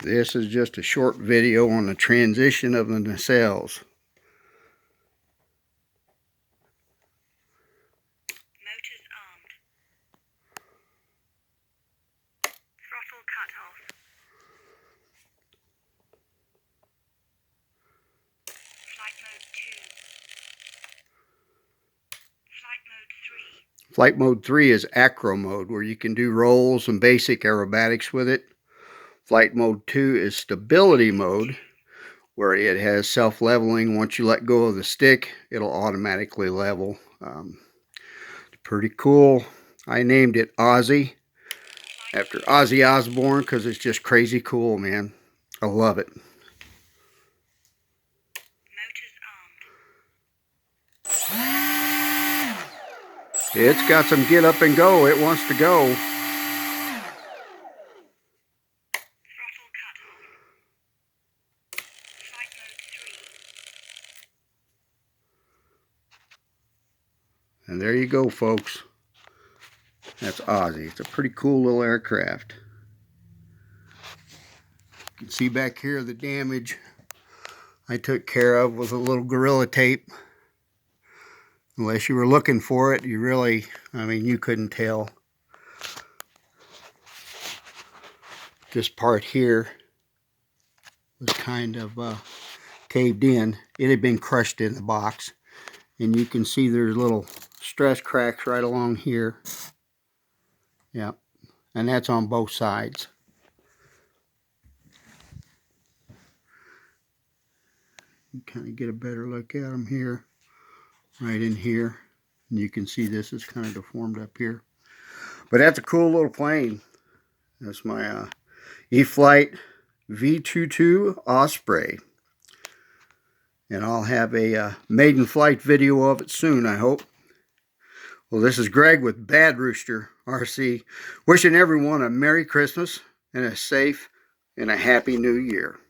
This is just a short video on the transition of the nacelles. Motors armed. Throttle cut off. Flight mode 2. Flight mode 3. Flight mode 3 is acro mode, where you can do rolls and basic aerobatics with it. Flight mode 2 is stability mode, where it has self-leveling. Once you let go of the stick, it'll automatically level. It's pretty cool. I named it Ozzy after Ozzy Osbourne because it's just crazy cool, man. I love it. Motors armed. It's got some get up and go. It wants to go. Throttle cut off. Flight mode 3. And there you go, folks. That's Ozzy. It's a pretty cool little aircraft. You can see back here the damage I took care of with a little Gorilla Tape. Unless you were looking for it, you really, you couldn't tell. This part here was kind of caved in. It had been crushed in the box. And you can see there's little stress cracks right along here. Yep. And that's on both sides. You kind of get a better look at them here. Right in here. And you can see this is kind of deformed up here. But that's a cool little plane. That's my E-flite V22 Osprey. And I'll have a maiden flight video of it soon, I hope. Well, this is Greg with Bad Rooster RC, wishing everyone a Merry Christmas and a safe and a Happy New Year.